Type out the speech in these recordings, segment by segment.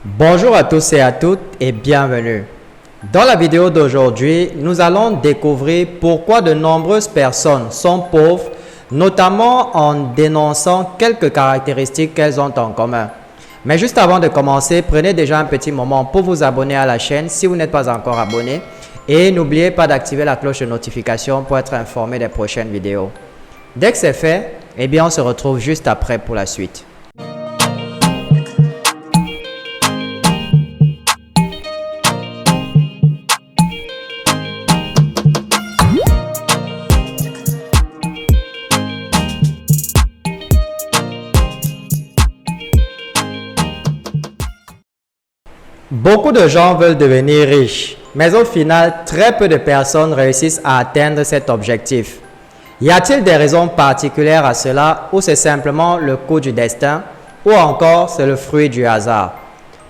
Bonjour à tous et à toutes et bienvenue. Dans la vidéo d'aujourd'hui, nous allons découvrir pourquoi de nombreuses personnes sont pauvres, notamment en dénonçant quelques caractéristiques qu'elles ont en commun. Mais juste avant de commencer, prenez déjà un petit moment pour vous abonner à la chaîne si vous n'êtes pas encore abonné et n'oubliez pas d'activer la cloche de notification pour être informé des prochaines vidéos. Dès que c'est fait, on se retrouve juste après pour la suite. Beaucoup de gens veulent devenir riches, mais au final, très peu de personnes réussissent à atteindre cet objectif. Y a-t-il des raisons particulières à cela ou c'est simplement le coup du destin ou encore c'est le fruit du hasard?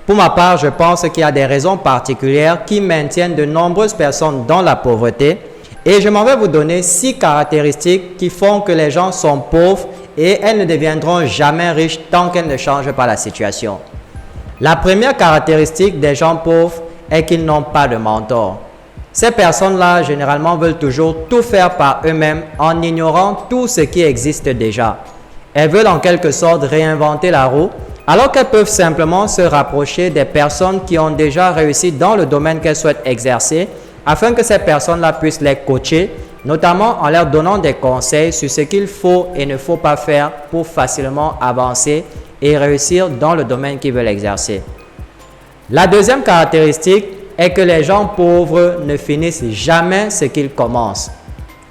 Pour ma part, je pense qu'il y a des raisons particulières qui maintiennent de nombreuses personnes dans la pauvreté et je m'en vais vous donner 6 caractéristiques qui font que les gens sont pauvres et elles ne deviendront jamais riches tant qu'elles ne changent pas la situation. La première caractéristique des gens pauvres est qu'ils n'ont pas de mentor. Ces personnes-là, généralement, veulent toujours tout faire par eux-mêmes en ignorant tout ce qui existe déjà. Elles veulent en quelque sorte réinventer la roue, alors qu'elles peuvent simplement se rapprocher des personnes qui ont déjà réussi dans le domaine qu'elles souhaitent exercer, afin que ces personnes-là puissent les coacher, notamment en leur donnant des conseils sur ce qu'il faut et ne faut pas faire pour facilement avancer et réussir dans le domaine qu'ils veulent exercer. La deuxième caractéristique est que les gens pauvres ne finissent jamais ce qu'ils commencent.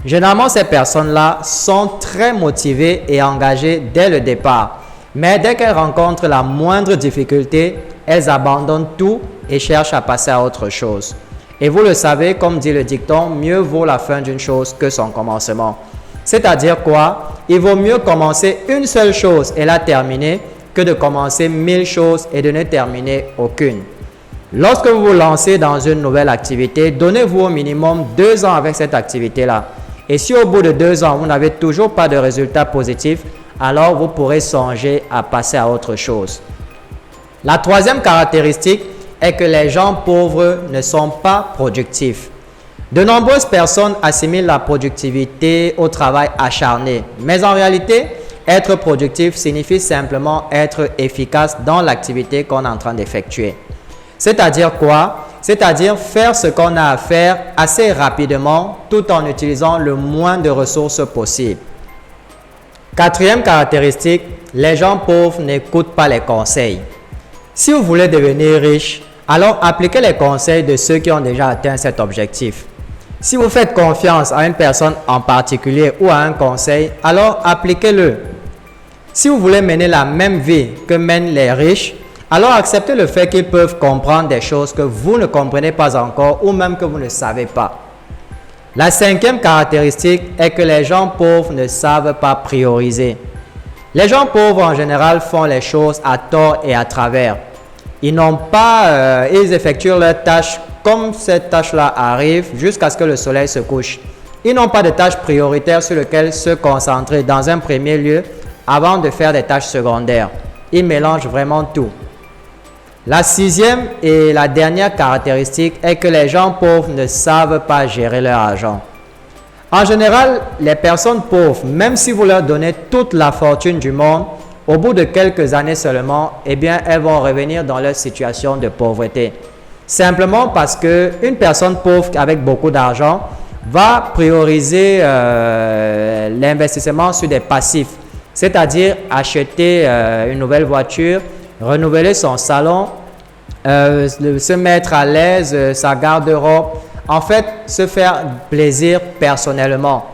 Généralement, ces personnes-là sont très motivées et engagées dès le départ, mais dès qu'elles rencontrent la moindre difficulté, elles abandonnent tout et cherchent à passer à autre chose. Et vous le savez, comme dit le dicton, mieux vaut la fin d'une chose que son commencement. C'est-à-dire quoi? Il vaut mieux commencer une seule chose et la terminer que de commencer 1000 choses et de ne terminer aucune. Lorsque vous vous lancez dans une nouvelle activité, donnez-vous au minimum 2 ans avec cette activité-là. Et si au bout de 2 ans, vous n'avez toujours pas de résultats positifs, alors vous pourrez songer à passer à autre chose. La troisième caractéristique est que les gens pauvres ne sont pas productifs. De nombreuses personnes assimilent la productivité au travail acharné, mais en réalité, être productif signifie simplement être efficace dans l'activité qu'on est en train d'effectuer. C'est-à-dire quoi? C'est-à-dire faire ce qu'on a à faire assez rapidement tout en utilisant le moins de ressources possible. Quatrième caractéristique, les gens pauvres n'écoutent pas les conseils. Si vous voulez devenir riche, alors appliquez les conseils de ceux qui ont déjà atteint cet objectif. Si vous faites confiance à une personne en particulier ou à un conseil, alors appliquez-le. Si vous voulez mener la même vie que mènent les riches, alors acceptez le fait qu'ils peuvent comprendre des choses que vous ne comprenez pas encore ou même que vous ne savez pas. La cinquième caractéristique est que les gens pauvres ne savent pas prioriser. Les gens pauvres en général font les choses à tort et à travers. Ils effectuent leurs tâches comme cette tâche-là arrive jusqu'à ce que le soleil se couche. Ils n'ont pas de tâches prioritaires sur lesquelles se concentrer dans un premier lieu avant de faire des tâches secondaires. Ils mélangent vraiment tout. La sixième et la dernière caractéristique est que les gens pauvres ne savent pas gérer leur argent. En général, les personnes pauvres, même si vous leur donnez toute la fortune du monde, au bout de quelques années seulement, elles vont revenir dans leur situation de pauvreté. Simplement parce qu'une personne pauvre avec beaucoup d'argent va prioriser l'investissement sur des passifs, c'est-à-dire acheter une nouvelle voiture, renouveler son salon, se mettre à l'aise, sa garde-robe, en fait, se faire plaisir personnellement.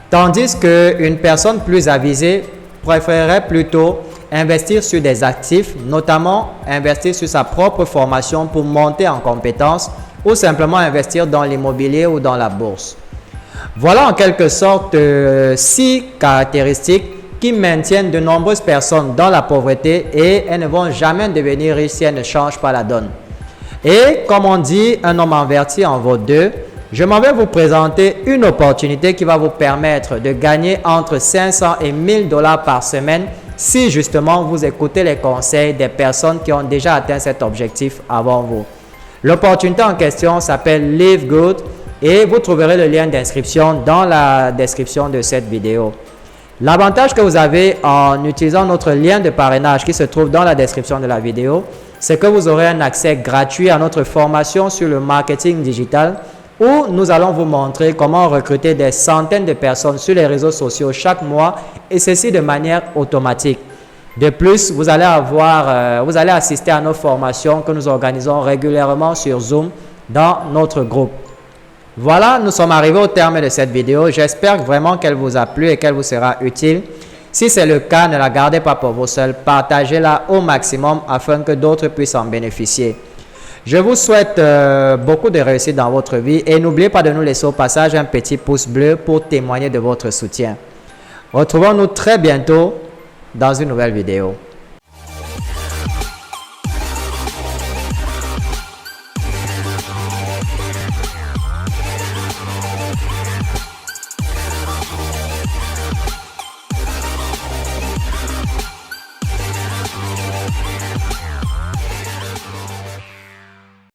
Tandis qu'une personne plus avisée préférerait plutôt investir sur des actifs, notamment investir sur sa propre formation pour monter en compétences ou simplement investir dans l'immobilier ou dans la bourse. Voilà en quelque sorte 6 caractéristiques qui maintiennent de nombreuses personnes dans la pauvreté et elles ne vont jamais devenir riches si elles ne changent pas la donne. Et comme on dit, un homme averti en vaut 2. Je m'en vais vous présenter une opportunité qui va vous permettre de gagner entre 500 et 1000 $ par semaine si justement vous écoutez les conseils des personnes qui ont déjà atteint cet objectif avant vous. L'opportunité en question s'appelle Live Good et vous trouverez le lien d'inscription dans la description de cette vidéo. L'avantage que vous avez en utilisant notre lien de parrainage qui se trouve dans la description de la vidéo, c'est que vous aurez un accès gratuit à notre formation sur le marketing digital où nous allons vous montrer comment recruter des centaines de personnes sur les réseaux sociaux chaque mois et ceci de manière automatique. De plus, vous allez assister à nos formations que nous organisons régulièrement sur Zoom dans notre groupe. Voilà, nous sommes arrivés au terme de cette vidéo. J'espère vraiment qu'elle vous a plu et qu'elle vous sera utile. Si c'est le cas, ne la gardez pas pour vous seuls. Partagez-la au maximum afin que d'autres puissent en bénéficier. Je vous souhaite beaucoup de réussite dans votre vie et n'oubliez pas de nous laisser au passage un petit pouce bleu pour témoigner de votre soutien. Retrouvons-nous très bientôt dans une nouvelle vidéo.